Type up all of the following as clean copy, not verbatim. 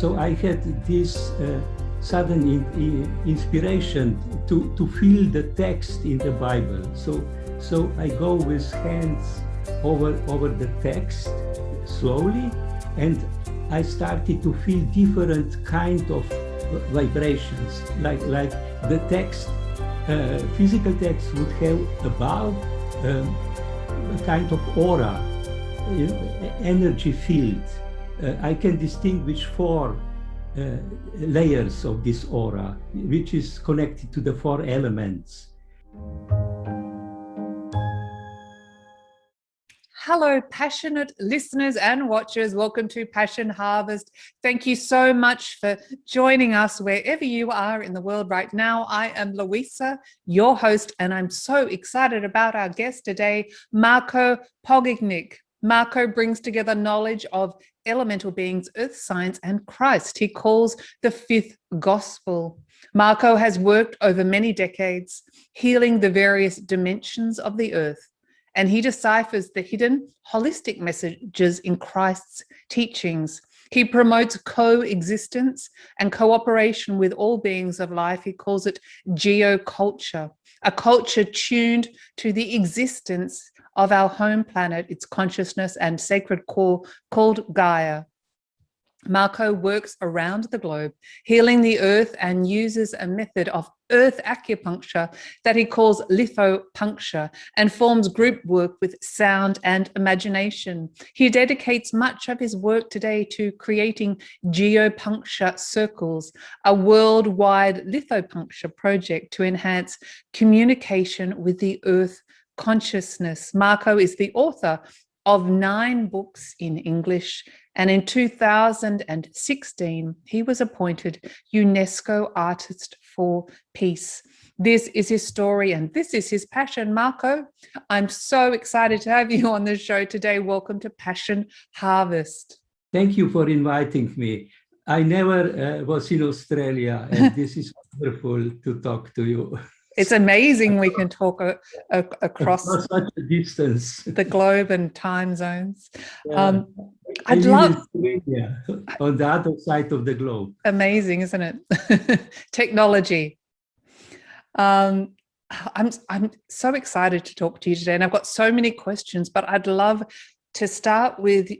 So I had this sudden inspiration to feel the text in the Bible. So I go with hands over the text slowly, and I started to feel different kind of vibrations, like the text, physical text would have about a kind of aura, energy field. I can distinguish 4 layers of this aura, which is connected to the 4 elements. Hello, passionate listeners and watchers. Welcome to Passion Harvest. Thank you so much for joining us wherever you are in the world right now. I am Louisa, your host, and I'm so excited about our guest today, Marko Pogačnik. Marko brings together knowledge of elemental beings, earth science, and Christ. He calls the 5th gospel. Marko has worked over many decades, healing the various dimensions of the earth, and he deciphers the hidden holistic messages in Christ's teachings. He promotes coexistence and cooperation with all beings of life. He calls it geoculture, a culture tuned to the existence of our home planet, its consciousness and sacred core called Gaia. Marko works around the globe, healing the earth, and uses a method of earth acupuncture that he calls lithopuncture, and forms group work with sound and imagination. He dedicates much of his work today to creating Geopuncture Circles, a worldwide lithopuncture project to enhance communication with the earth consciousness. Marko is the author of 9 books in English, and in 2016, he was appointed UNESCO Artist for Peace. This is his story and this is his passion. Marko, I'm so excited to have you on the show today. Welcome to Passion Harvest. Thank you for inviting me. I never was in Australia, and this is wonderful to talk to you. It's amazing we can talk across such a distance, the globe and time zones. Yeah. I'd love on the other side of the globe. Amazing, isn't it? Technology. I'm so excited to talk to you today, and I've got so many questions, but I'd love to start with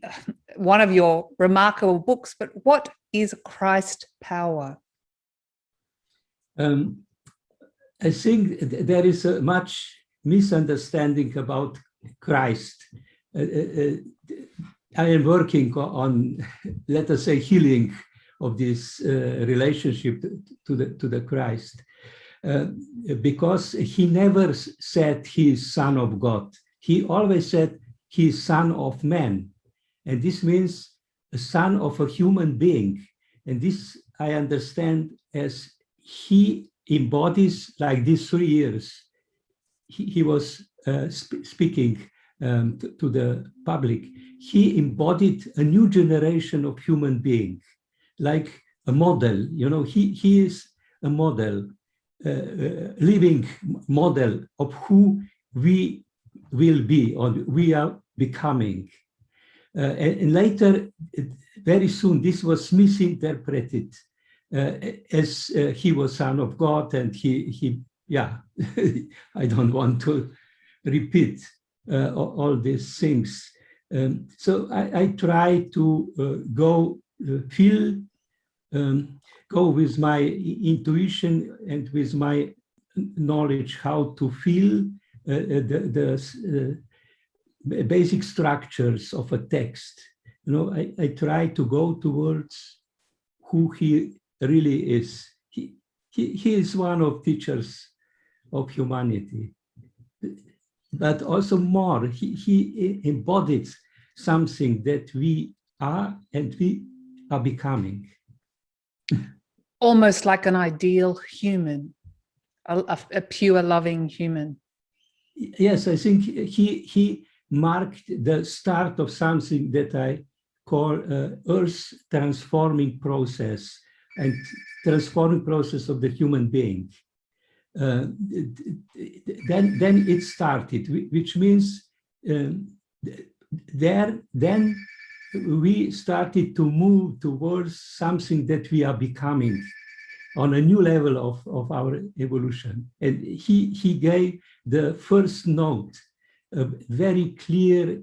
one of your remarkable books. But what is Christ power? I think there is much misunderstanding about Christ. I am working on, let us say, healing of this relationship to the Christ, because he never said he is Son of God. He always said he is Son of Man, and this means a son of a human being. And this I understand as he embodies, like these 3 years, he was speaking to the public. He embodied a new generation of human beings, like a model. He is a model, living model of who we will be or we are becoming. And later, very soon, this was misinterpreted as he was Son of God, and he I don't want to repeat all these things. So I try to go with my intuition and with my knowledge how to feel the basic structures of a text. I try to go towards who he really is. He is one of teachers of humanity, but also more, he embodies something that we are and we are becoming. Almost like an ideal human, a pure, loving human. Yes, I think he marked the start of something that I call Earth's transforming process and transforming process of the human being. Then it started, which means then we started to move towards something that we are becoming on a new level of our evolution. And he gave the first note, a very clear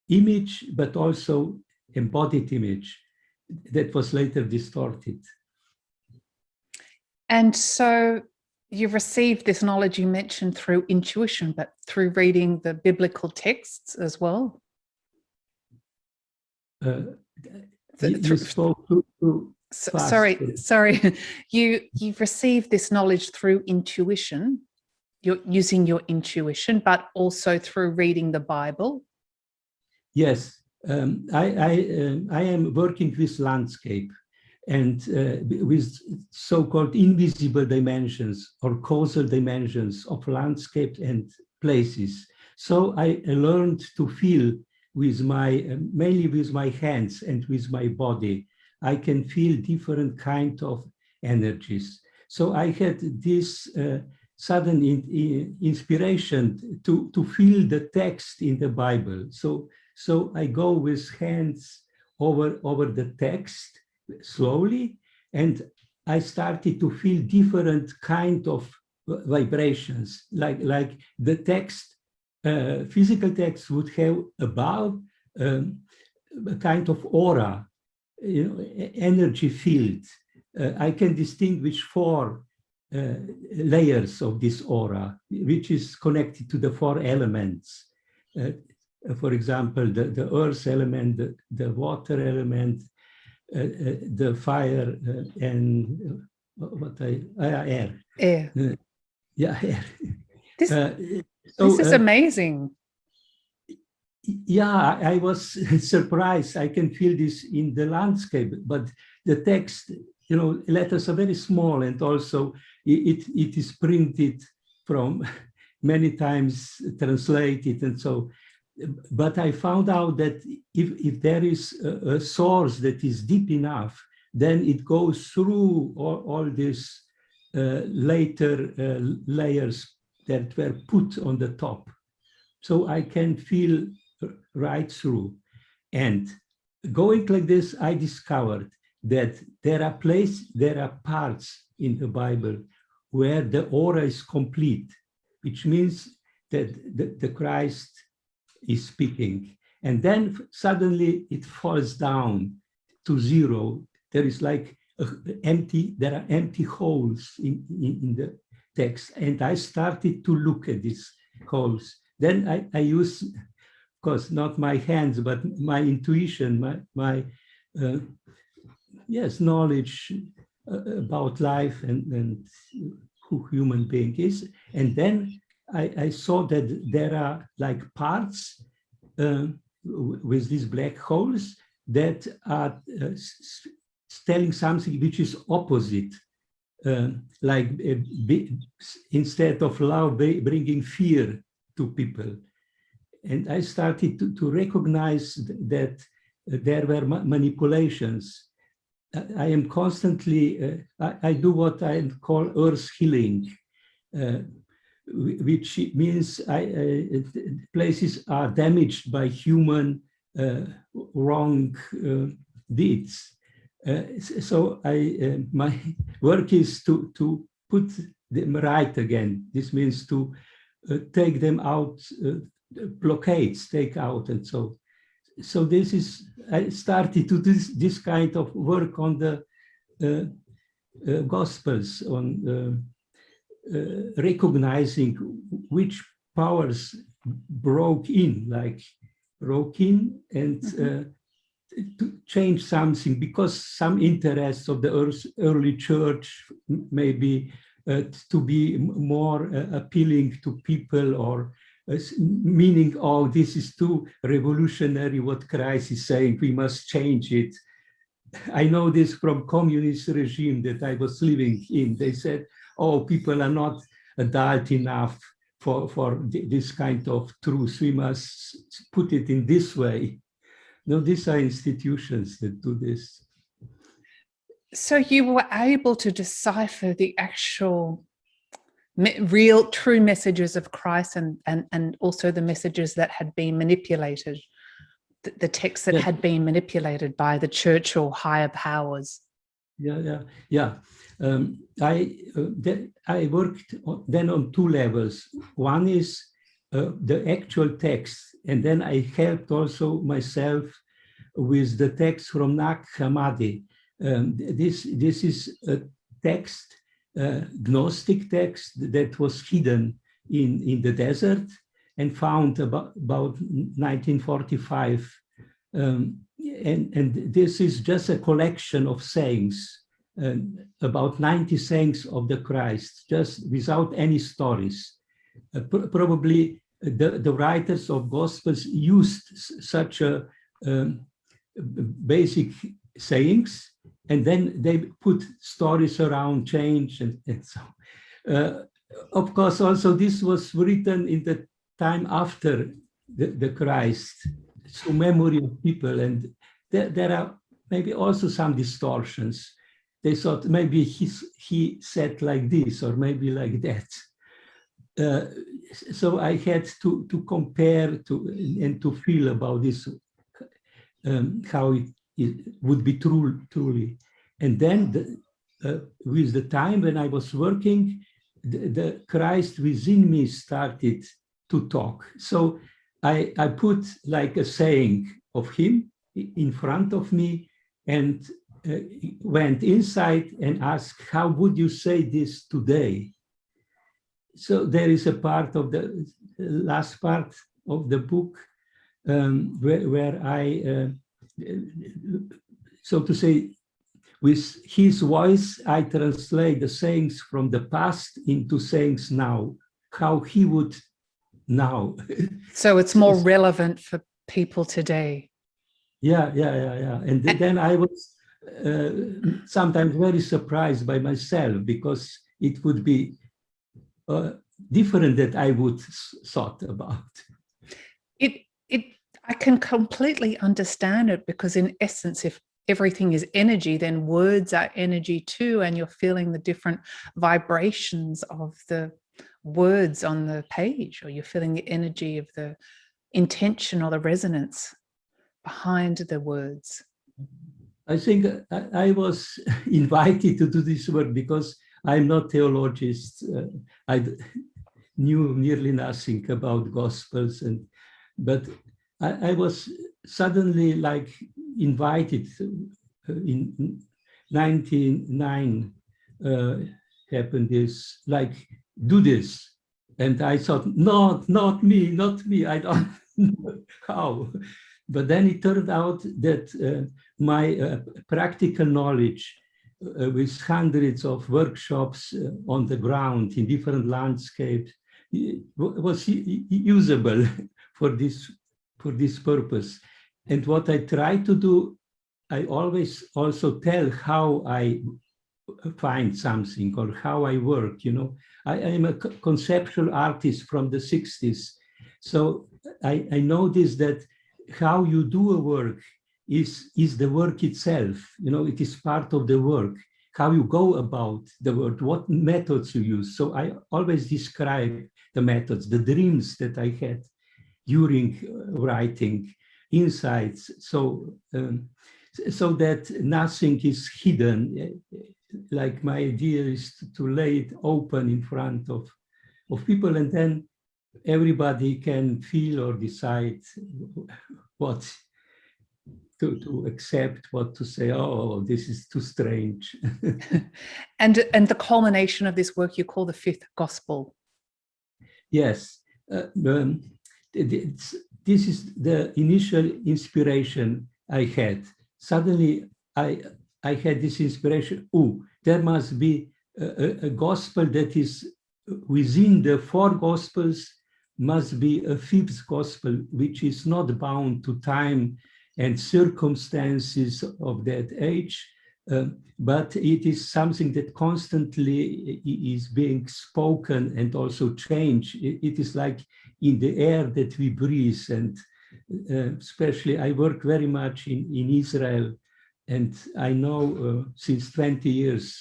image, but also embodied image that was later distorted. And so you've received this knowledge you mentioned through intuition, but through reading the biblical texts as well? You spoke to Sorry. You've received this knowledge through intuition. You're using your intuition, but also through reading the Bible. Yes, I am working with landscape and with so-called invisible dimensions or causal dimensions of landscape and places. So I learned to feel with mainly with my hands and with my body. I can feel different kind of energies. So I had this sudden inspiration to feel the text in the Bible. So I go with hands over the text slowly, and I started to feel different kind of vibrations, like the text, physical text would have above a kind of aura, energy field. I can distinguish 4 layers of this aura, which is connected to the 4 elements. For example, the earth element, the water element, the fire, and air. Air. Air. This is amazing. Yeah, I was surprised. I can feel this in the landscape, but the text, letters are very small, and also it is printed from many times translated, and so. But I found out that if there is a source that is deep enough, then it goes through all these later layers that were put on the top. So I can feel right through. And going like this, I discovered that there are parts in the Bible where the aura is complete, which means that the Christ is speaking. And then suddenly it falls down to 0. There is like there are empty holes in the text. And I started to look at these holes. Then I use, of course, not my hands, but my intuition, my knowledge about life and who human being is. And then I saw that there are like parts with these black holes that are telling something which is opposite, instead of love, bringing fear to people. And I started to recognize that there were manipulations. I am constantly, I do what I call earth healing, which means places are damaged by human wrong deeds. So my work is to put them right again. This means to take them out, blockades, take out, and so. So this is, I started to do this kind of work on the Gospels, on recognizing which powers broke in and to change something, because some interests of the early church maybe to be more appealing to people, or meaning, oh, this is too revolutionary what Christ is saying, we must change it. I know this from communist regime that I was living in. They said, oh, people are not adult enough for this kind of truth. We must put it in this way. No, these are institutions that do this. So you were able to decipher the actual real, true messages of Christ and also the messages that had been manipulated. the texts that had been manipulated by the church or higher powers. Yeah. I worked then on two levels. One is the actual text, and then I helped also myself with the text from Nag Hammadi. This is a text, Gnostic text that was hidden in the desert and found about 1945. And this is just a collection of sayings, about 90 sayings of the Christ, just without any stories. Probably the writers of Gospels used such a basic sayings, and then they put stories around change and so. Of course, also this was written in the time after the Christ, through memory of people, and there are maybe also some distortions. They thought maybe he said like this or maybe like that. So I had to compare and to feel about this, how it would be truly. And then with the time when I was working, the Christ within me started to talk. So I put like a saying of him in front of me and went inside and asked, how would you say this today? So there is a part of the last part of the book where I, so to say, with his voice, I translate the sayings from the past into sayings now, how he would now. So it's more relevant for people today. Yeah. And then I was sometimes very surprised by myself, because it would be different that I would thought about. I can completely understand it, because in essence, if everything is energy, then words are energy too, and you're feeling the different vibrations of the words on the page, or you're feeling the energy of the intention or the resonance behind the words. I think I was invited to do this work because I'm not theologist. I knew nearly nothing about Gospels, but I was suddenly like invited in 1999. Happened this, like, do this, and I thought, not me, I don't know how. But then it turned out that my practical knowledge with hundreds of workshops on the ground in different landscapes was usable for this purpose. And what I try to do, I always also tell how I find something or how I work. I am a conceptual artist from the 60s. So I noticed that how you do a work is the work itself. It is part of the work, how you go about the work, what methods you use. So I always describe the methods, the dreams that I had during writing, insights, so that nothing is hidden. Like, my idea is to lay it open in front of people, and then everybody can feel or decide what to accept, what to say, oh, this is too strange. And the culmination of this work you call the fifth gospel. Yes. This is the initial inspiration I had. Suddenly, I had this inspiration. Oh, there must be a gospel that is within the four gospels, must be a fifth gospel, which is not bound to time and circumstances of that age, but it is something that constantly is being spoken and also changed. It is like in the air that we breathe. And especially, I work very much in Israel, and I know since 20 years,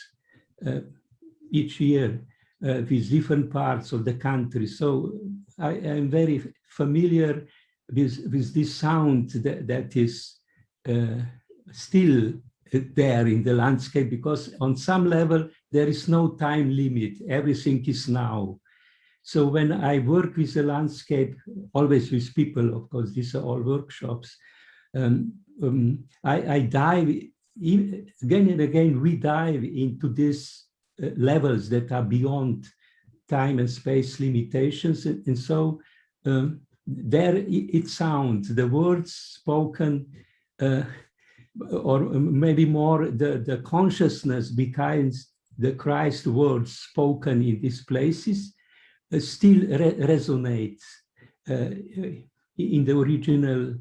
each year, with different parts of the country. So I am very familiar with this sound that is still there in the landscape, because on some level there is no time limit, everything is now. So when I work with the landscape, always with people, of course, these are all workshops, I dive, again and again, we dive into these levels that are beyond time and space limitations. And so there it sounds, the words spoken, or maybe more the consciousness behind the Christ words spoken in these places still resonates in the original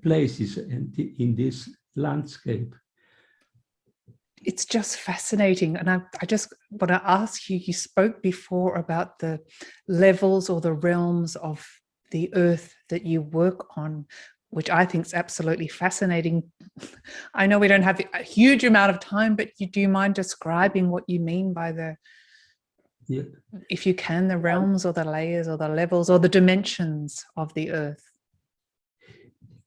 places and in this landscape. It's just fascinating. And I just want to ask you, you spoke before about the levels or the realms of the earth that you work on, which I think is absolutely fascinating. I know we don't have a huge amount of time, but do you mind describing what you mean by the, if you can, the realms or the layers or the levels or the dimensions of the earth?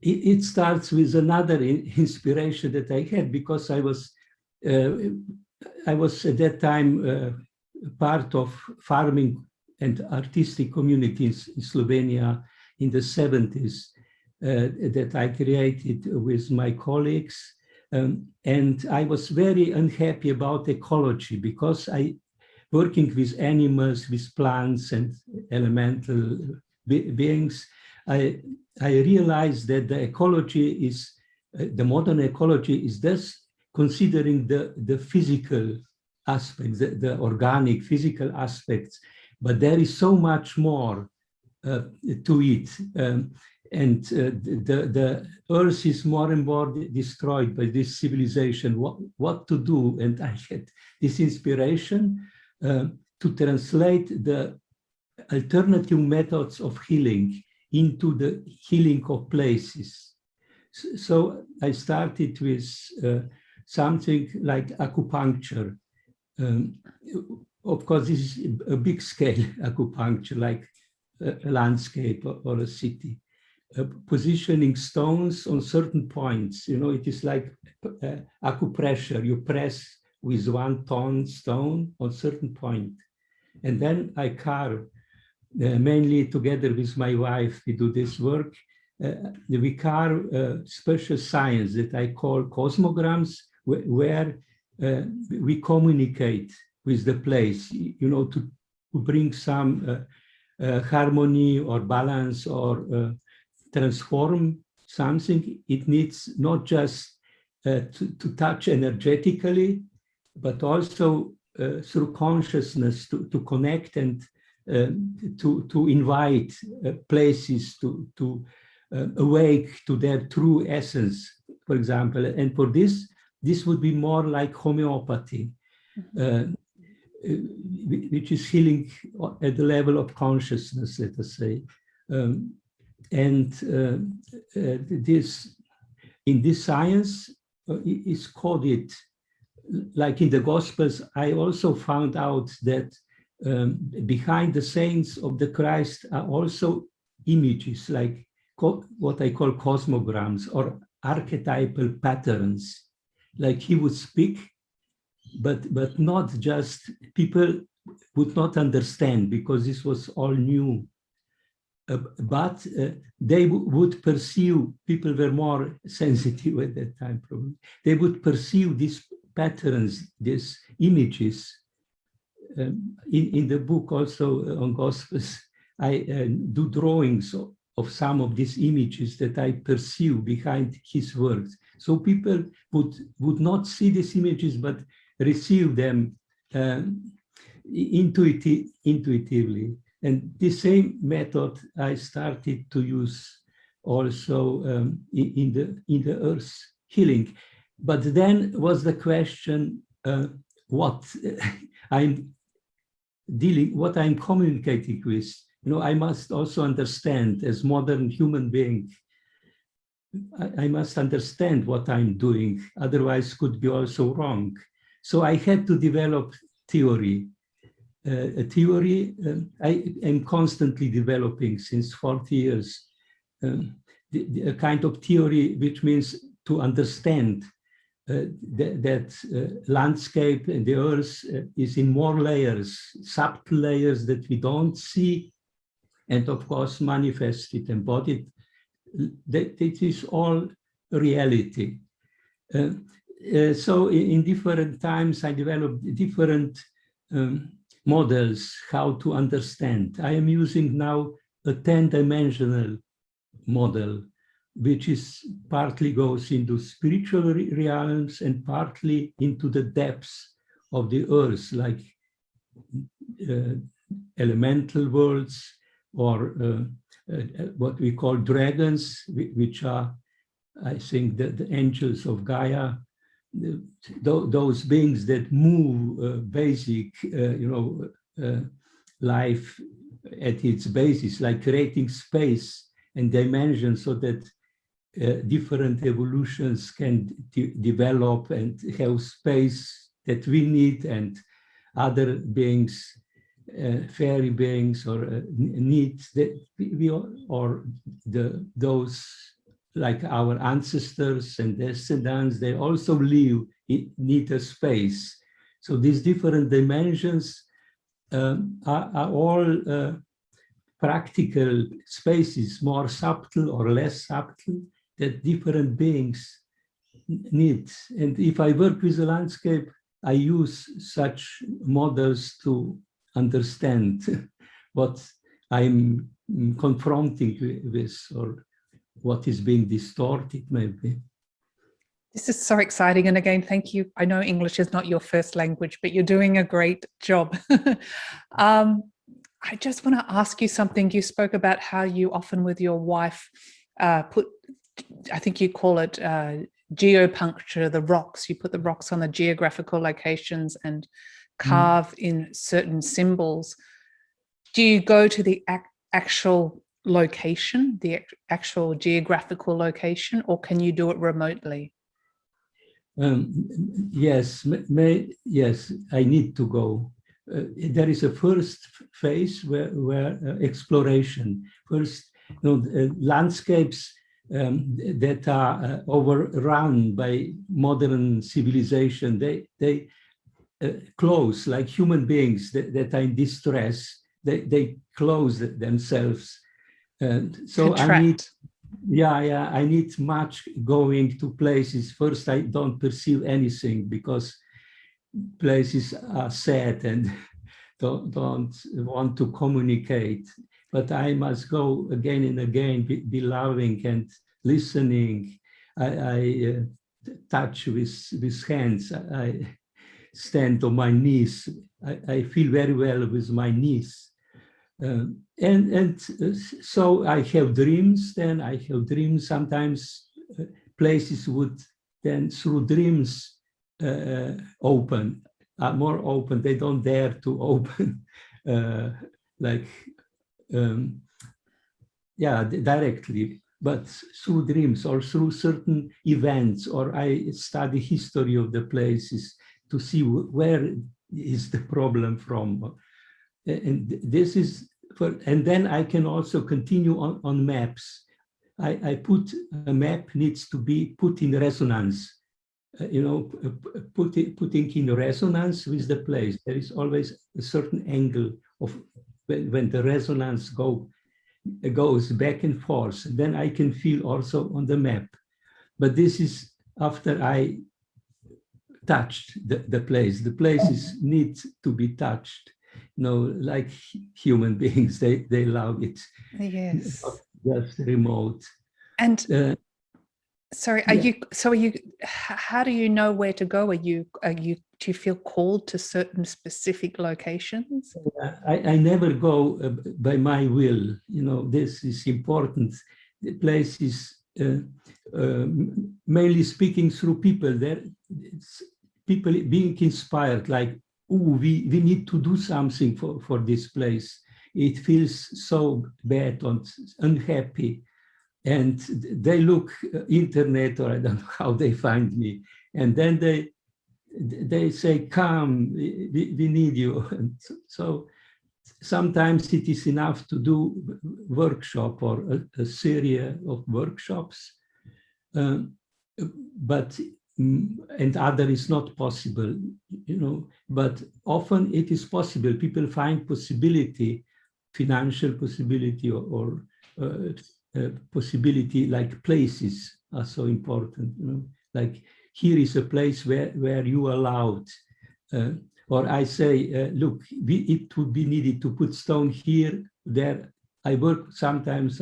It starts with another inspiration that I had, because I was at that time part of farming and artistic communities in Slovenia in the 70s that I created with my colleagues. And I was very unhappy about ecology, because working with animals, with plants and elemental beings, I realized that the ecology is, the modern ecology is thus considering the physical aspects, the organic physical aspects, but there is so much more to it. And the earth is more and more destroyed by this civilization. What to do? And I had this inspiration to translate the alternative methods of healing into the healing of places. So I started with something like acupuncture. Of course, this is a big scale acupuncture, like a landscape or a city. Positioning stones on certain points, it is like acupressure. You press with 1 ton stone on certain point. And then I carve, mainly together with my wife, we do this work. We carve special signs that I call cosmograms, where we communicate with the place, to bring some harmony or balance or transform something. It needs not just to touch energetically, but also through consciousness to connect and to invite places to awake to their true essence, for example. And for this would be more like homeopathy, which is healing at the level of consciousness, let us say. In this science is coded, like in the Gospels. I also found out that behind the saints of the Christ are also images, like what I call cosmograms or archetypal patterns. Like he would speak, but not just, people would not understand because this was all new. But they would perceive, people were more sensitive at that time probably, they would perceive these patterns, these images. In the book also on Gospels, I do drawings of some of these images that I perceive behind his words. So people would not see these images, but receive them intuitively. And the same method I started to use also in the earth healing. But then was the question, what I'm communicating with. I must also understand, as modern human being, I must understand what I'm doing, otherwise could be also wrong. So I had to develop theory. A theory I am constantly developing since 40 years. a kind of theory which means to understand that landscape and the earth is in more layers, subtle layers that we don't see, and of course manifested, embodied, that it is all reality. So in different times I developed different models how to understand. I am using now a 10-dimensional model, which is partly goes into spiritual realms and partly into the depths of the earth, like elemental worlds, or what we call dragons, which are, I think, the angels of Gaia, those beings that move basic, life at its basis, like creating space and dimensions so that different evolutions can develop and have space that we need, and other beings, fairy beings, or needs that we or those like our ancestors and descendants, they also need a space. So these different dimensions are all practical spaces, more subtle or less subtle, that different beings need. And if I work with the landscape, I use such models to understand what I'm confronting with, or what is being distorted, maybe. This is so exciting. And again, thank you. I know English is not your first language, but you're doing a great job. I just want to ask you something. You spoke about how you often with your wife put, I think you call it geopuncture, the rocks. You put the rocks on the geographical locations and carve in certain symbols. Do you go to the actual location, the actual geographical location, or can you do it remotely? Yes, yes, I need to go. There is a first phase where exploration. First, landscapes that are overrun by modern civilization, they close, like human beings that are in distress. They close themselves. So Contract. I need much going to places. First, I don't perceive anything because places are sad and don't want to communicate. But I must go again and again, be loving and listening. I touch with hands. I stand on my knees. I feel very well with my knees. So I have dreams. Then I have dreams. Sometimes places would then through dreams open, are more open. They don't dare to open directly, but through dreams or through certain events, or I study history of the places to see where is the problem from. And this is and then I can also continue on maps. I put a map needs to be put in resonance, putting in resonance with the place. There is always a certain angle of when the resonance goes back and forth. Then I can feel also on the map. But this is after I touched the place. The places need to be touched. Like human beings, they love it. Yes. Just remote. And sorry, how do you know where to go? Do you feel called to certain specific locations? I never go by my will. This is important. The place is mainly speaking through people. People being inspired, like, we need to do something for this place. It feels so bad and unhappy. And they look internet, or I don't know how they find me. And then they say, come, we need you. And so sometimes it is enough to do workshop or a series of workshops, but and other is not possible, but often it is possible. People find possibility, financial possibility or possibility, like places are so important, like here is a place where you allowed, or I say, look, it would be needed to put stone here, there. I work sometimes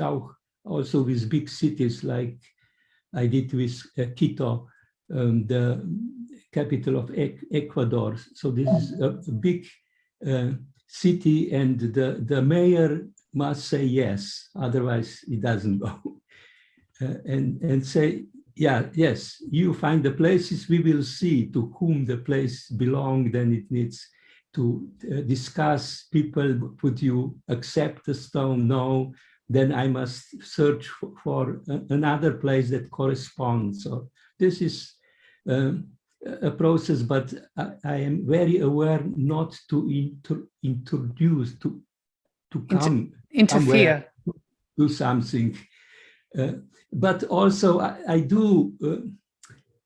also with big cities, like I did with Quito, the capital of Ecuador. So this is a big city, and the mayor must say yes, otherwise it doesn't go. And say, yeah, yes, you find the places, we will see to whom the place belongs, then it needs to discuss. People, would you accept the stone? No, then I must search for another place that corresponds. So this is a process, but I am very aware not to introduce, to come interfere, do something. But also I do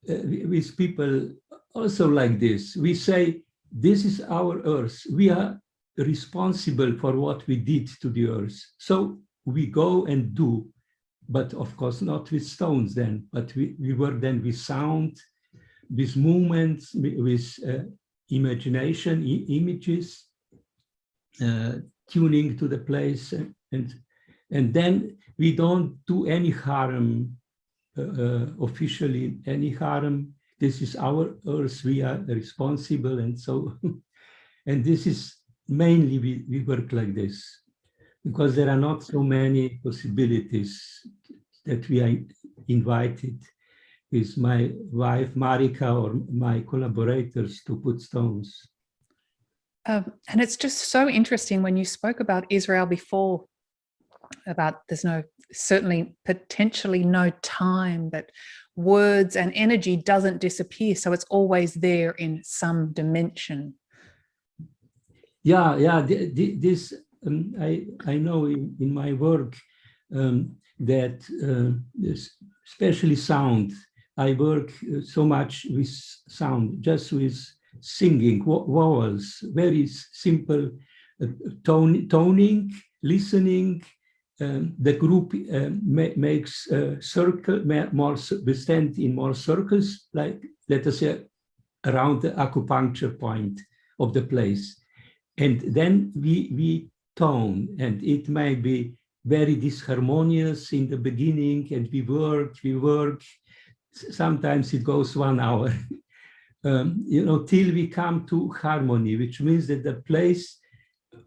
with people also like this. We say, this is our earth. We are responsible for what we did to the earth. So we go and do, but of course not with stones then, but we work then with sound, with movements, with imagination, images, tuning to the place, and then we don't do any harm, officially any harm. This is our earth, we are responsible, and so, and this is mainly we work like this, because there are not so many possibilities that we are invited with my wife Marika or my collaborators to put stones. And it's just so interesting when you spoke about Israel before, about there's certainly potentially no time, that words and energy doesn't disappear, so it's always there in some dimension. Yeah, this I know in my work that especially sound, I work so much with sound, just with singing, vowels, very simple toning, listening. The group makes a circle, we stand in more circles, like, let us say, around the acupuncture point of the place. And then we tone, and it may be very disharmonious in the beginning, and we work. Sometimes it goes 1 hour, till we come to harmony, which means that the place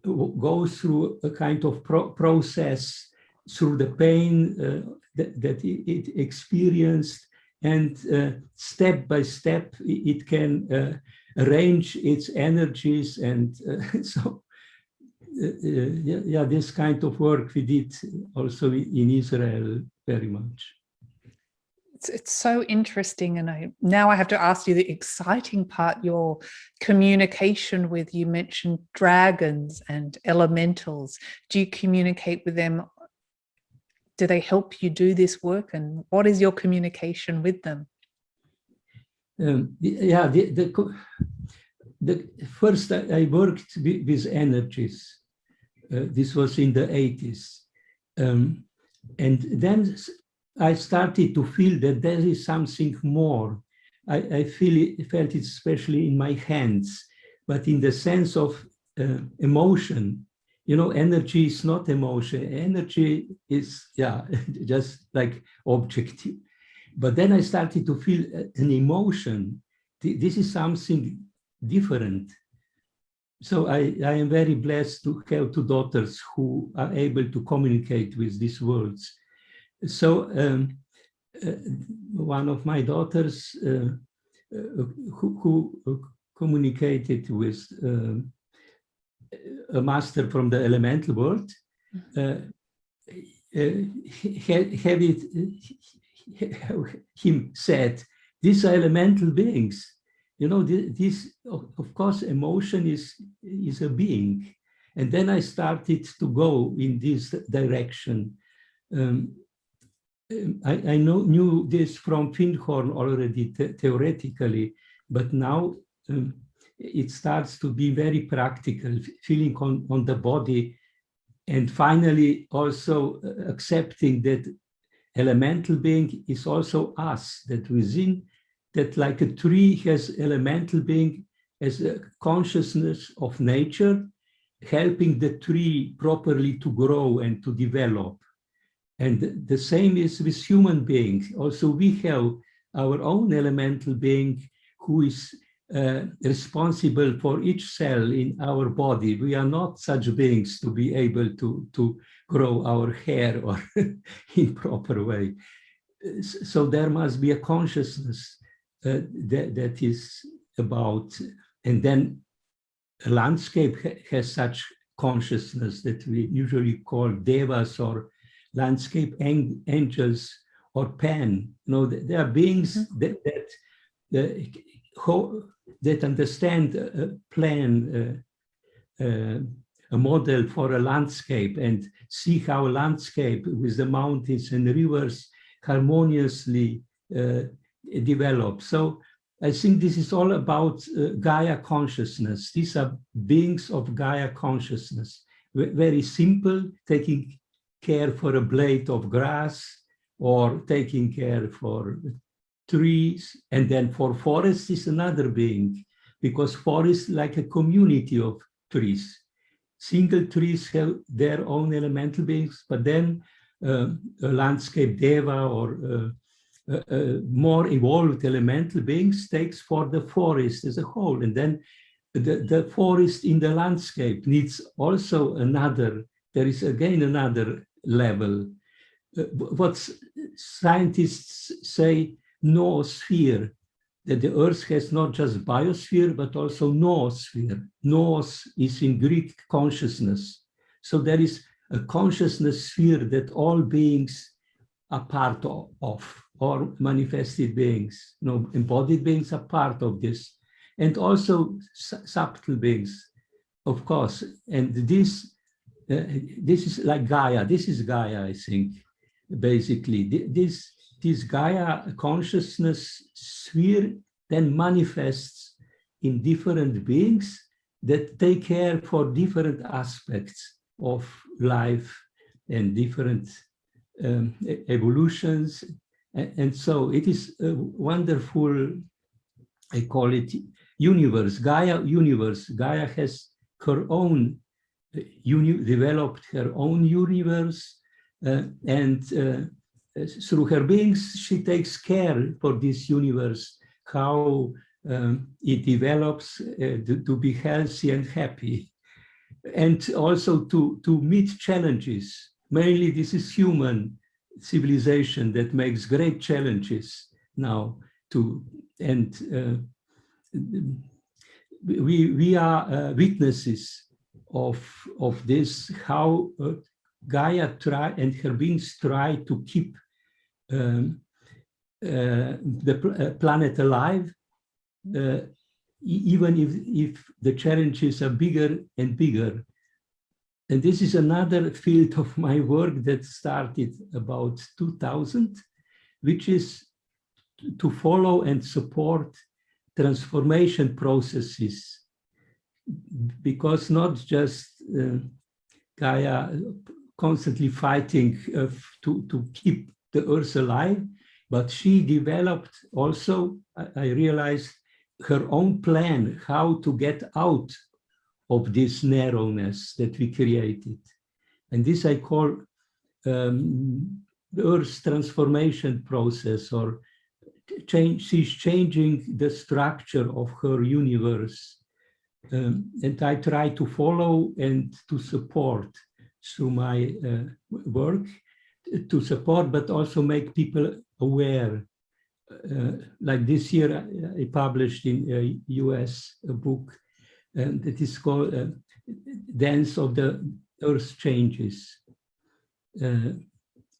goes through a kind of process through the pain that it experienced, and step by step it can arrange its energies, and so this kind of work we did also in Israel very much. It's so interesting, and now I have to ask you the exciting part, your communication with, you mentioned dragons and elementals. Do you communicate with them? Do they help you do this work, and what is your communication with them? The first I worked with energies. This was in the 80s. And then I started to feel that there is something more. I felt it especially in my hands, but in the sense of emotion. Energy is not emotion. Energy is, just like objective. But then I started to feel an emotion. This is something different. So I am very blessed to have 2 daughters who are able to communicate with these words. So one of my daughters who communicated with a master from the elemental world, him said, these are elemental beings. This, of course, emotion is a being. And then I started to go in this direction. I knew this from Findhorn already theoretically, but now it starts to be very practical, feeling on the body, and finally also accepting that elemental being is also us, that within, that like a tree has elemental being as a consciousness of nature, helping the tree properly to grow and to develop. And the same is with human beings. Also, we have our own elemental being who is responsible for each cell in our body. We are not such beings to be able to grow our hair or in proper way. So there must be a consciousness that is about, and then a landscape has such consciousness that we usually call devas or landscape angels or Pan. You know, there are beings that understand a plan, a model for a landscape, and see how a landscape with the mountains and rivers harmoniously develops. So I think this is all about Gaia consciousness. These are beings of Gaia consciousness. Very simple, taking care for a blade of grass, or taking care for trees, and then for forests is another being, because forests like a community of trees. Single trees have their own elemental beings, but then a landscape deva or more evolved elemental beings takes for the forest as a whole. And then the forest in the landscape needs also another, there is again another level. What scientists say, noosphere, that the earth has not just biosphere, but also noosphere. Noos is in Greek consciousness. So there is a consciousness sphere that all beings are part of, or manifested beings. You know, embodied beings are part of this. And also subtle beings, of course. And this is like Gaia. This is Gaia, I think, basically. This Gaia consciousness sphere then manifests in different beings that take care for different aspects of life and different evolutions. And so it is a wonderful, I call it universe, Gaia universe. Gaia has her own, developed her own universe, and through her beings, she takes care for this universe, how it develops to be healthy and happy, and also to meet challenges. Mainly, this is human civilization that makes great challenges now. And we are witnesses of this, how Gaia and her beings try to keep the planet alive, even if the challenges are bigger and bigger. And this is another field of my work that started about 2000, which is to follow and support transformation processes, because not just Gaia constantly fighting to keep the earth alive, but she developed also, I realized, her own plan how to get out of this narrowness that we created. And this I call the Earth's transformation process, or she's changing the structure of her universe. And I try to follow and to support through my work, to support, but also make people aware. Like this year, I published in US a book that is called Dance of the Earth Changes.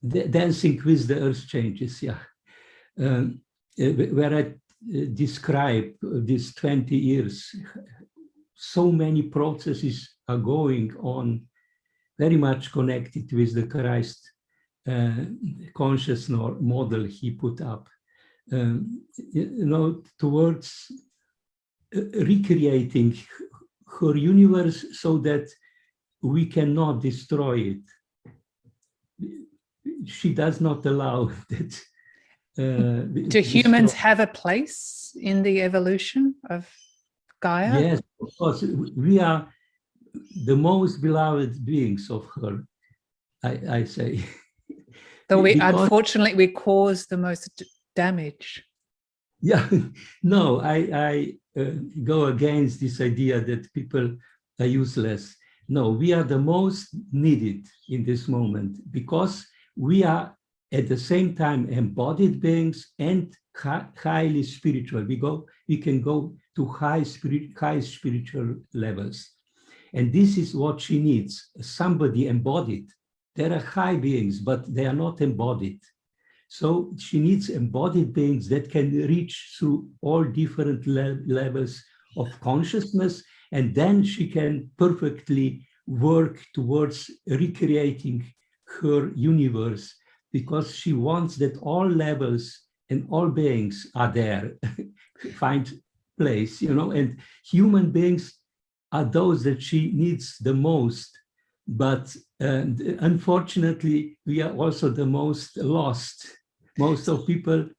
Dancing with the Earth Changes, yeah. Where I describe these 20 years, so many processes are going on, very much connected with the Christ consciousness model he put up, towards recreating her universe so that we cannot destroy it. She does not allow that. Do humans have a place in the evolution of Gaia? Yes, of course. We are the most beloved beings of her, I say. Though unfortunately we cause the most damage. Yeah, no, I go against this idea that people are useless. No, we are the most needed in this moment because we are at the same time embodied beings and highly spiritual. We can go to high spiritual levels. And this is what she needs, somebody embodied. There are high beings, but they are not embodied. So she needs embodied beings that can reach through all different levels of consciousness, and then she can perfectly work towards recreating her universe, because she wants that all levels and all beings are there, find place, and human beings are those that she needs the most. But unfortunately, we are also the most lost. Most of people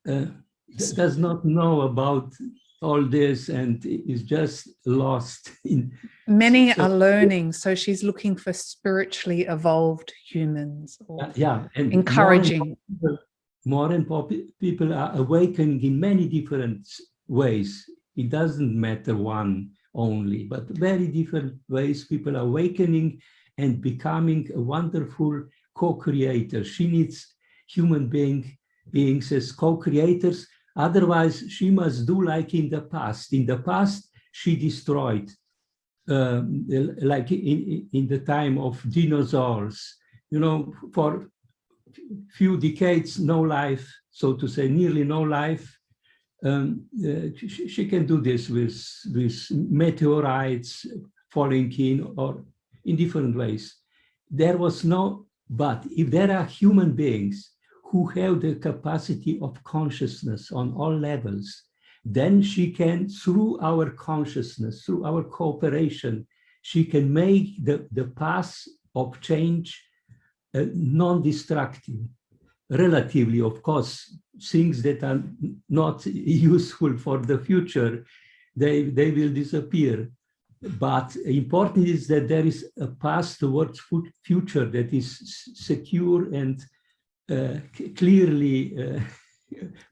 does not know about all this and is just lost. Many are learning, so she's looking for spiritually evolved humans. Yeah, and encouraging. More and more people are awakening in many different ways. It doesn't matter one only, but very different ways people are awakening and becoming a wonderful co-creator. She needs human beings as co-creators. Otherwise, she must do like in the past. In the past, she destroyed, like in the time of dinosaurs, for few decades, no life, so to say, nearly no life. She can do this with meteorites falling in or in different ways. There was no, but if there are human beings who have the capacity of consciousness on all levels, then she can, through our consciousness, through our cooperation, she can make the path of change non-destructive. Relatively, of course, things that are not useful for the future, they will disappear. But important is that there is a path towards future that is secure and clearly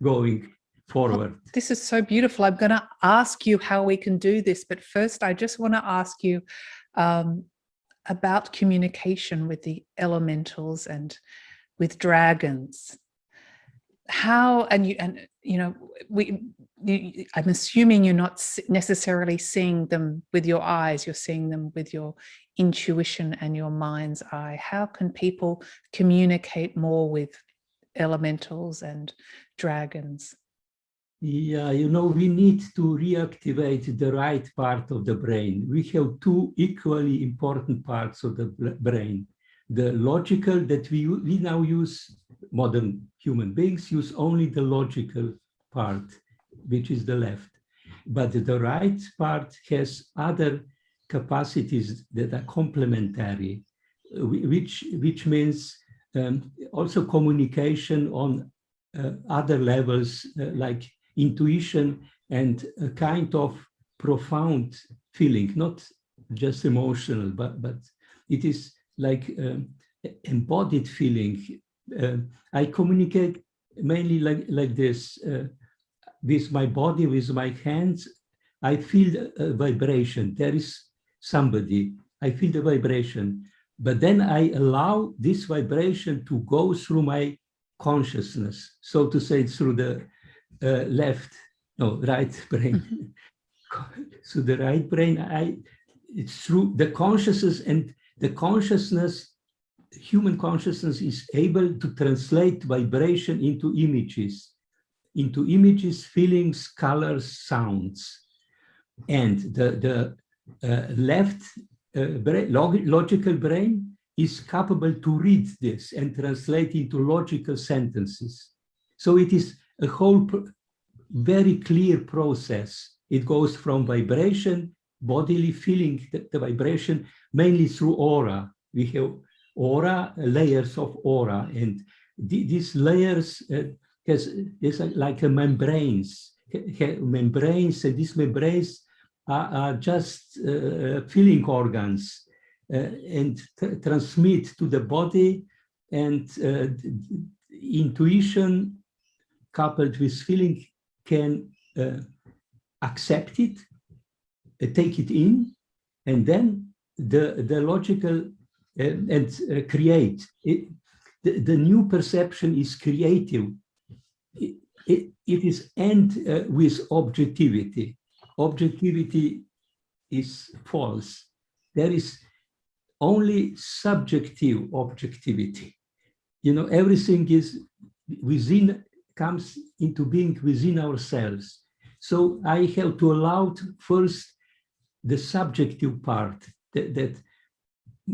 going forward. This is so beautiful. I'm going to ask you how we can do this, but first I just want to ask you about communication with the elementals and with dragons. How, I'm assuming you're not necessarily seeing them with your eyes, you're seeing them with your intuition and your mind's eye. How can people communicate more with elementals and dragons? Yeah, we need to reactivate the right part of the brain. We have two equally important parts of the brain. The logical that we now use, modern human beings use only the logical part, which is the left. But the right part has other capacities that are complementary, which means also communication on other levels, like intuition and a kind of profound feeling, not just emotional, but it is like embodied feeling. I communicate mainly like this, with my body, with my hands. I feel a vibration. There is somebody. I feel the vibration. But then I allow this vibration to go through my consciousness, so to say, through the right brain. So the right brain, it's through the consciousness, and the consciousness, human consciousness is able to translate vibration into images, feelings, colors, sounds. and the left logical brain is capable to read this and translate into logical sentences. So it is a whole very clear process. It goes from vibration, bodily feeling the vibration, mainly through aura. We have aura, layers of aura, and these layers is like a membranes, and these membranes are just feeling organs and transmit to the body, and intuition coupled with feeling can accept it, take it in, and then the logical create. The new perception is creative. It is end with objectivity. Objectivity is false. There is only subjective objectivity. You know, everything is within, comes into being within ourselves. So I have to allow first the subjective part, that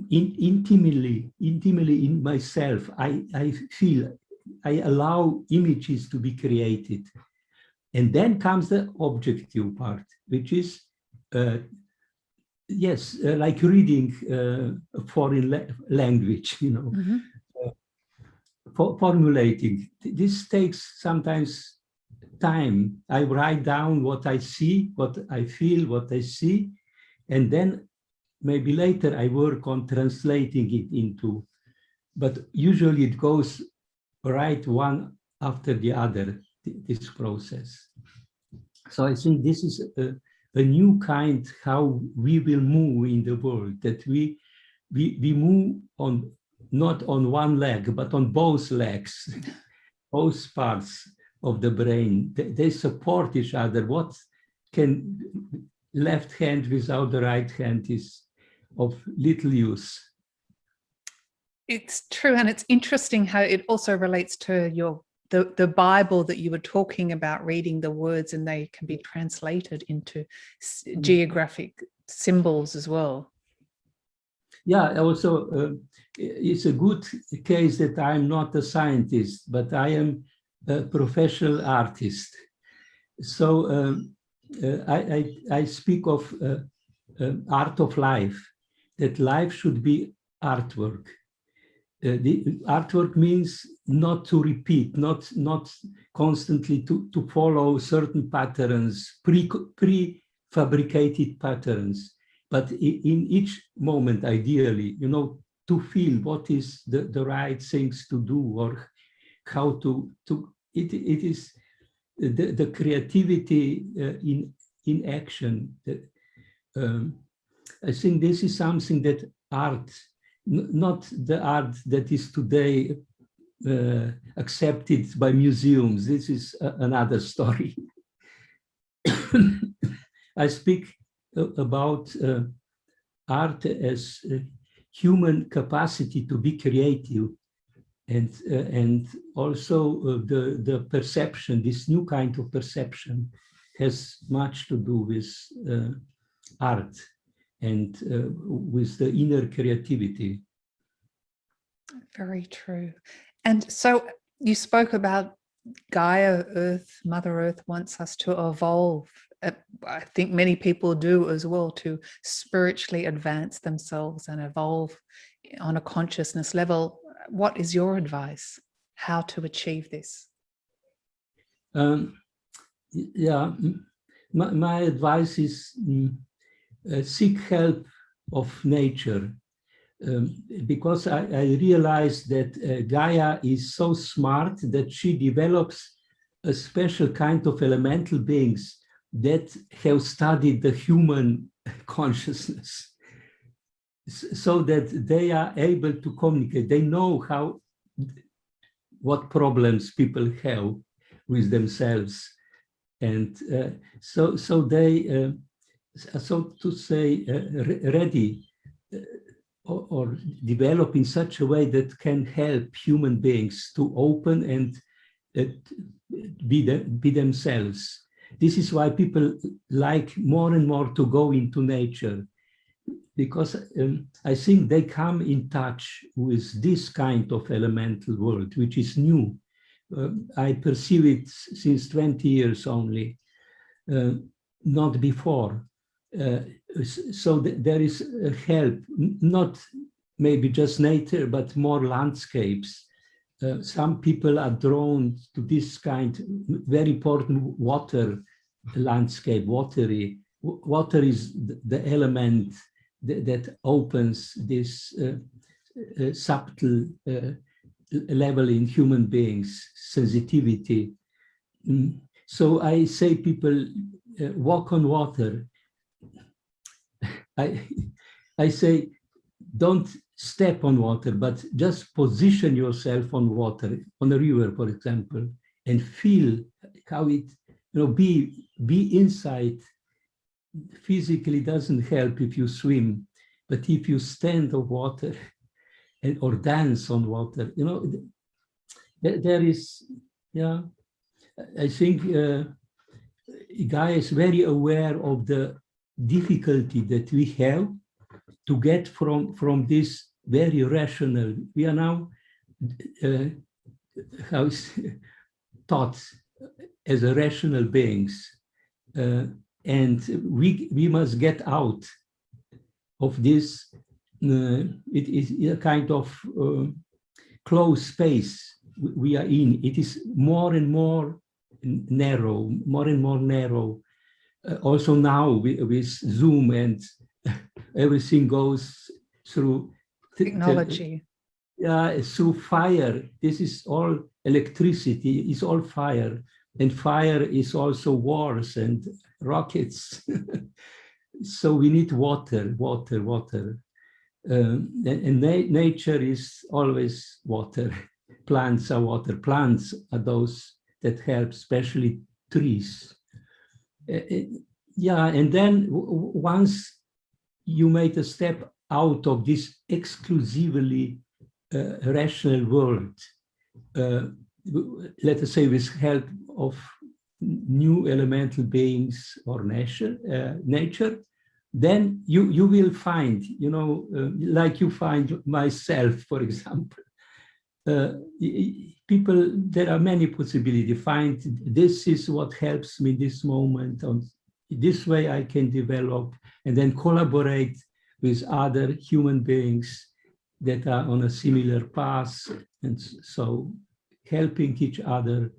intimately in myself, I feel, I allow images to be created. And then comes the objective part, which is, yes, like reading a foreign language, you know, formulating. This takes sometimes time. I write down what I see, what I feel, what I see, and then maybe later I work on translating it into, but usually it goes right one after the other, this process. So I think this is a new kind how we will move in the world, that we move on, not on one leg, but on both legs, both parts of the brain. They support each other. What can left hand without the right hand is of little use. It's true, and it's interesting how it also relates to the Bible that you were talking about, reading the words, and they can be translated into geographic symbols as well. Yeah, also it's a good case that I'm not a scientist, but I am a professional artist. So I speak of art of life, that life should be artwork. The artwork means not to repeat, not constantly to follow certain patterns, prefabricated patterns, but in each moment, ideally, you know, to feel what is the right things to do, or how it is the creativity in action. I think this is something that art, not the art that is today accepted by museums. This is another story. I speak about art as human capacity to be creative, and also the perception, this new kind of perception has much to do with art and with the inner creativity. Very true. And so you spoke about Gaia, Earth, Mother Earth wants us to evolve. I think many people do as well, to spiritually advance themselves and evolve on a consciousness level. What is your advice? How to achieve this? Yeah, my advice is seek help of nature, because I realized that Gaia is so smart that she develops a special kind of elemental beings that have studied the human consciousness, so that they are able to communicate. They know what problems people have with themselves, and so they, so to say, ready or develop in such a way that can help human beings to open and be themselves. This is why people like more and more to go into nature, because I think they come in touch with this kind of elemental world, which is new. I perceive it since 20 years only, not before. So there is a help, not maybe just nature, but more landscapes. Some people are drawn to this kind, very important water landscape, watery. Water is the element that opens this subtle level in human beings, sensitivity. So I say people walk on water. I say don't step on water, but just position yourself on water, on a river, for example, and feel how it, be inside. Physically doesn't help if you swim, but if you stand on water or dance on water, there is, yeah, I think Gaia is very aware of the difficulty that we have to get from this very rational. We are now taught as a rational beings, and we must get out of this. It is a kind of closed space we are in. It is more and more narrow, more and more narrow. Also now with Zoom and everything goes through technology. Yeah, through fire. This is all electricity, it's all fire. And fire is also wars and rockets. So we need water. And nature is always water. Plants are water. Plants are those that help, especially trees. Yeah, and then once you made a step out of this exclusively rational world, let us say with help of new elemental beings or nature, then you will find, like you find myself, for example. People, there are many possibilities. Find this is what helps me this moment. On this way I can develop and then collaborate with other human beings that are on a similar path, and so helping each other,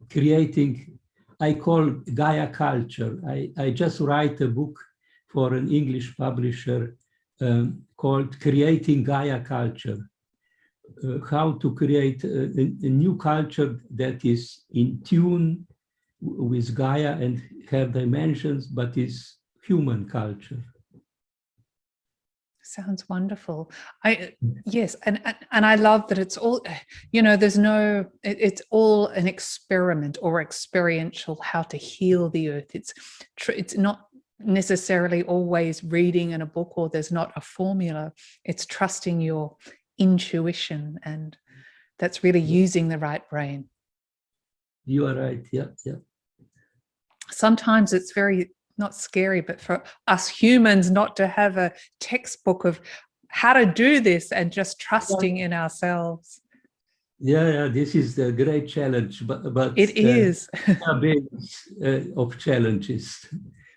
creating, I call Gaia culture. I just write a book for an English publisher called Creating Gaia Culture. How to create a new culture that is in tune with Gaia and her dimensions, but is human culture. Sounds wonderful. Yes, and I love that it's all, there's no, it's all an experiment or experiential how to heal the earth. It's not necessarily always reading in a book, or there's not a formula. It's trusting your intuition, and that's really using the right brain. You are right. Yeah. Sometimes it's very not scary, but for us humans not to have a textbook of how to do this and just trusting in ourselves. Yeah, this is the great challenge, but it is of challenges.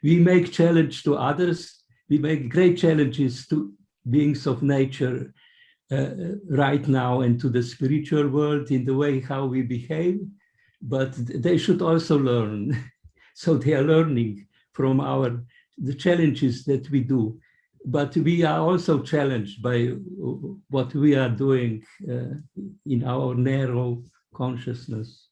We make challenge to others. We make great challenges to beings of nature right now and to the spiritual world in the way how we behave, but they should also learn. So they are learning from the challenges that we do, but we are also challenged by what we are doing in our narrow consciousness.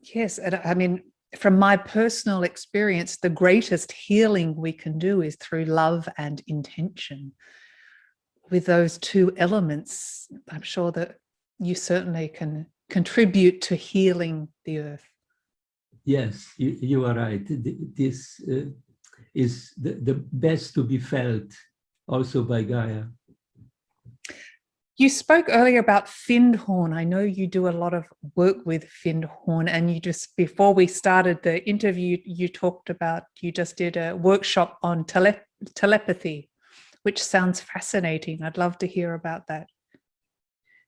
Yes, and I mean, from my personal experience, the greatest healing we can do is through love and intention. With those two elements, I'm sure that you certainly can contribute to healing the earth. Yes, you are right. This is the best to be felt also by Gaia. You spoke earlier about Findhorn. I know you do a lot of work with Findhorn, and you just, before we started the interview, you talked about, you just did a workshop on telepathy, which sounds fascinating. I'd love to hear about that.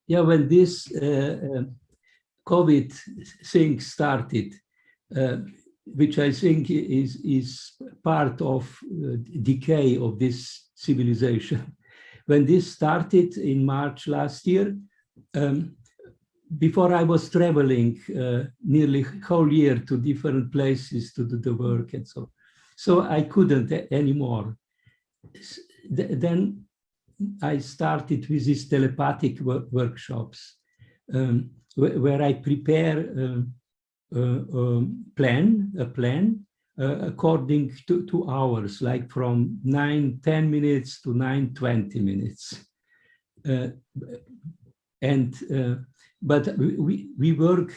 Yeah, when this COVID thing started, which I think is part of decay of this civilization. When this started in March last year, before I was traveling nearly whole year to different places to do the work and so I couldn't anymore. Then I started with these telepathic workshops where I prepare a plan according to hours, like from 9-10 minutes to 9-20 minutes. But we work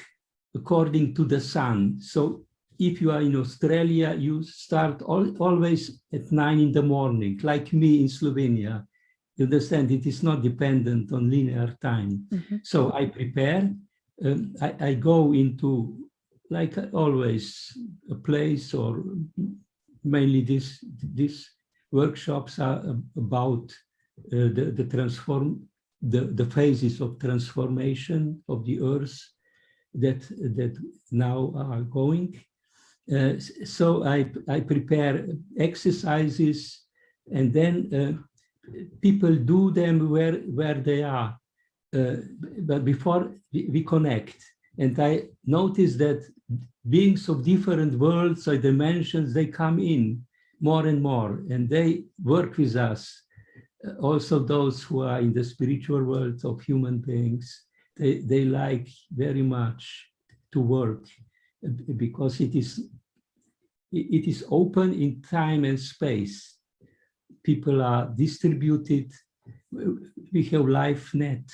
according to the sun. So if you are in Australia, you start always at 9 in the morning, like me in Slovenia. You understand, it is not dependent on linear time. Mm-hmm. So I prepare, I go into, like always, a place, or mainly these workshops are about the phases of transformation of the earth that now are going. So I prepare exercises, and then people do them where they are. But before we connect, and I notice that beings of different worlds or dimensions, they come in more and more, and they work with us. Also those who are in the spiritual world of human beings, they like very much to work, because it is open in time and space. People are distributed. We have LifeNet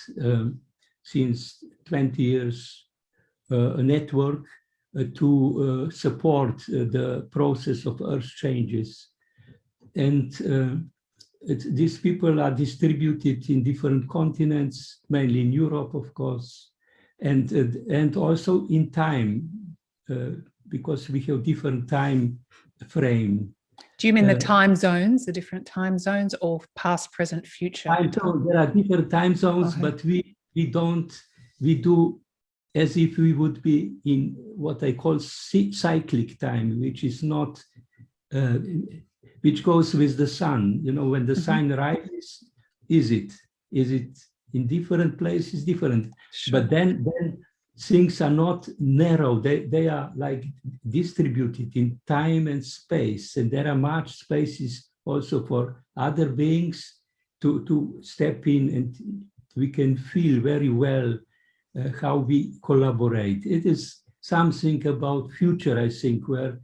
since 20 years, a network to support the process of Earth changes. And these people are distributed in different continents, mainly in Europe, of course, and also in time, because we have different time frame. Do you mean the time zones, the different time zones, or past, present, future? There are different time zones, okay. But we do as if we would be in what I call cyclic time, which is not, which goes with the sun. You know, when the sun rises, is it in different places, different, sure. But then things are not narrow, they are like distributed in time and space, and there are much spaces also for other beings to step in, and we can feel very well how we collaborate. It is something about future, I think, where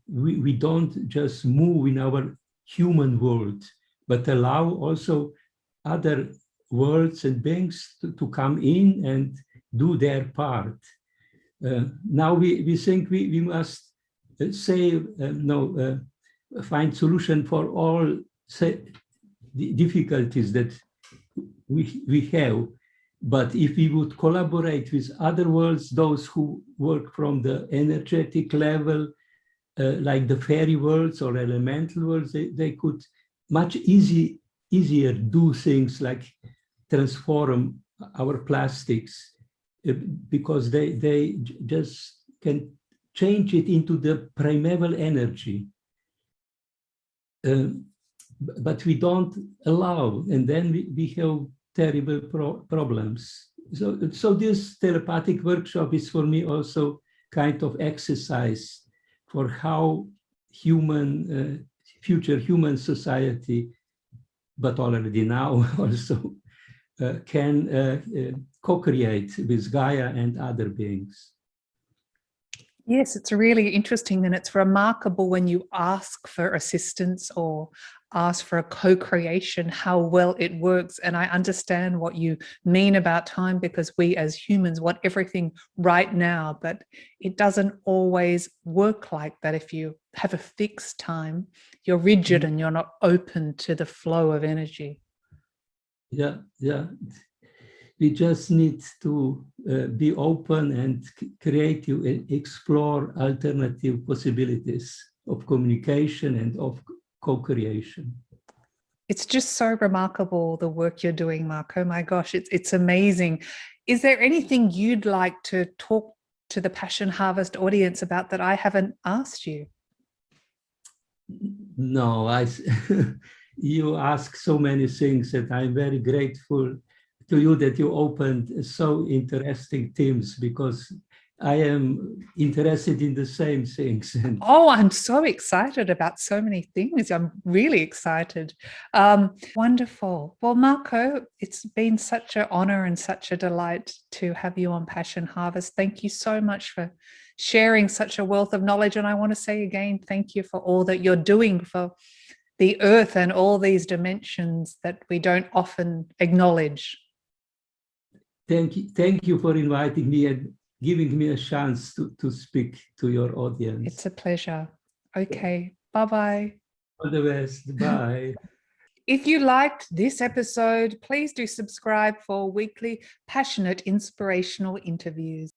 we don't just move in our human world, but allow also other worlds and beings to come in and do their part. Now we think we must find solution for all the difficulties that we have. But if we would collaborate with other worlds, those who work from the energetic level, like the fairy worlds or elemental worlds, they could much easier do things like transform our plastics, because they just can change it into the primeval energy. But we don't allow, and then we have terrible problems. So this telepathic workshop is for me also kind of exercise for how future human society, but already now also, can co-create with Gaia and other beings. Yes, it's really interesting, and it's remarkable when you ask for assistance or ask for a co-creation, how well it works. And I understand what you mean about time, because we as humans want everything right now, but it doesn't always work like that. If you have a fixed time, you're rigid and you're not open to the flow of energy. Yeah. we just need to be open and creative and explore alternative possibilities of communication and of co-creation. It's just so remarkable, the work you're doing, Marko. My gosh, it's amazing. Is there anything you'd like to talk to the Passion Harvest audience about that I haven't asked you? No, you ask so many things that I'm very grateful to you that you opened so interesting themes, because I am interested in the same things. Oh, I'm so excited about so many things. I'm really excited. Wonderful. Well, Marko, it's been such an honor and such a delight to have you on Passion Harvest. Thank you so much for sharing such a wealth of knowledge. And I want to say again, thank you for all that you're doing for the earth and all these dimensions that we don't often acknowledge. Thank you for inviting me and giving me a chance to speak to your audience. It's a pleasure. Okay, bye-bye. All the best. Bye. If you liked this episode, please do subscribe for weekly passionate, inspirational interviews.